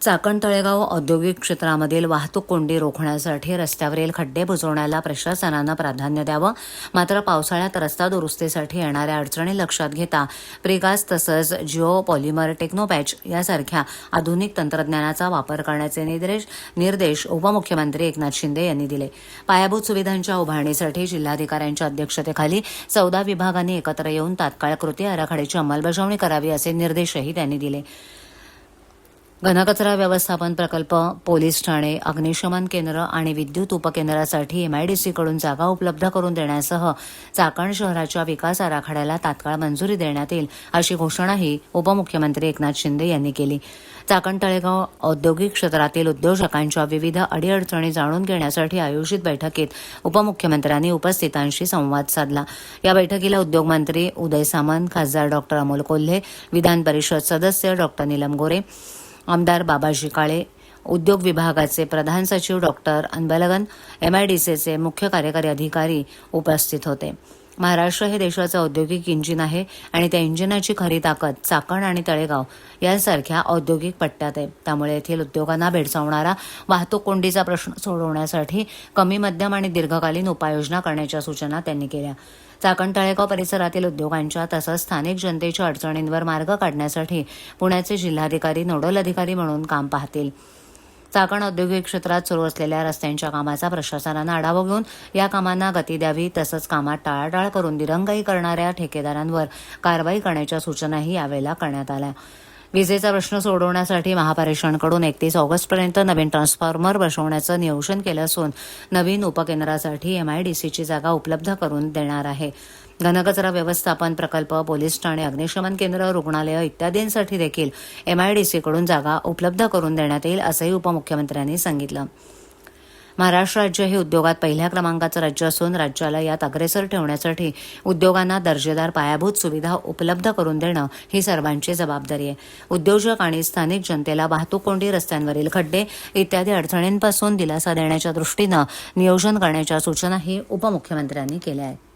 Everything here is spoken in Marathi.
चाकण तळेगाव औद्योगिक क्षेत्रामधील वाहतूक कोंडी रोखण्यासाठी रस्त्यावरील खड्डे बुजवण्याला प्रशासनानं प्राधान्य द्यावं. मात्र पावसाळ्यात रस्ता दुरुस्तीसाठी येणाऱ्या अडचणी लक्षात घेता प्रिकास्ट तसंच जिओ पॉलिमर टेक्नोपॅच यासारख्या आधुनिक तंत्रज्ञानाचा वापर करण्याचे निर्देश उपमुख्यमंत्री एकनाथ शिंदे यांनी दिले. पायाभूत सुविधांच्या उभारणीसाठी जिल्हाधिकाऱ्यांच्या अध्यक्षतेखाली 14 विभागांनी एकत्र येऊन तात्काळ कृती आराखड्याची अंमलबजावणी करावी असे निर्देशही त्यांनी दिले. घनकचरा व्यवस्थापन प्रकल्प, पोलीस ठाणे, अग्निशमन केंद्र आणि विद्युत उपकेंद्रासाठी एमआयडीसीकडून जागा उपलब्ध करून देण्यासह चाकण शहराच्या विकास आराखड्याला तात्काळ मंजुरी देण्यात येईल अशी घोषणाही उपमुख्यमंत्री एकनाथ शिंदे यांनी केली. चाकण तळेगाव औद्योगिक क्षेत्रातील उद्योजकांच्या विविध अडीअडचणी जाणून घेण्यासाठी आयोजित बैठकीत उपमुख्यमंत्र्यांनी उपस्थितांशी संवाद साधला. या बैठकीला उद्योगमंत्री उदय सामंत, खासदार डॉक्टर अमोल कोल्हे, विधान परिषद सदस्य डॉक्टर नीलम गोरे, आमदार बाबाजी काळे, उद्योग विभागाचे प्रधान सचिव डॉक्टर अनबलगन, एमआयडीसीचे मुख्य कार्यकारी अधिकारी उपस्थित होते. महाराष्ट्र हे देशाचं औद्योगिक इंजिन आहे आणि त्या इंजिनाची खरी ताकद चाकण आणि तळेगाव यांसारख्या औद्योगिक पट्ट्यात आहे. त्यामुळे येथील उद्योगांना भेडसावणारा वाहतूक कोंडीचा प्रश्न सोडवण्यासाठी कमी, मध्यम आणि दीर्घकालीन उपाययोजना करण्याच्या सूचना त्यांनी केल्या. चाकण तळेगाव परिसरातील उद्योगांच्या तसंच स्थानिक जनतेच्या अडचणींवर मार्ग काढण्यासाठी पुण्याचे जिल्हाधिकारी नोडल अधिकारी म्हणून काम पाहतील. चाकण औद्योगिक क्षेत्रात सुरू असलेल्या रस्त्यांच्या कामाचा प्रशासनानं आढावा घेऊन या कामांना गती द्यावी तसंच कामात टाळाटाळ करून दिरंगाई करणाऱ्या ठेकेदारांवर कारवाई करण्याच्या सूचनाही यावेळेला करण्यात आल्या. विजेचा प्रश्न सोडवण्यासाठी महापारेषणकडून 31 ऑगस्टपर्यंत नवीन ट्रान्सफॉर्मर बसवण्याचं नियोजन केलं असून नवीन उपकेंद्रासाठी एमआयडीसीची जागा उपलब्ध करून देणार आहे. घनकचरा व्यवस्थापन प्रकल्प, पोलीस ठाणे, अग्निशमन केंद्र, रुग्णालय इत्यादींसाठी देखील एमआयडीसीकडून जागा उपलब्ध करून देण्यात येईल असंही उपमुख्यमंत्र्यांनी सांगितलं. महाराष्ट्र राज्य हे उद्योगात पहिल्या क्रमांकाचं राज्य असून राज्याला यात अग्रेसर ठेवण्यासाठी उद्योगांना दर्जेदार पायाभूत सुविधा उपलब्ध करून देणं ही सर्वांची जबाबदारी आहे. उद्योजक आणि स्थानिक जनतेला वाहतूक कोंडी, रस्त्यांवरील खड्डे इत्यादी अडचणींपासून दिलासा देण्याच्या दृष्टीनं नियोजन करण्याच्या सूचनाही उपमुख्यमंत्र्यांनी केल्या आहेत.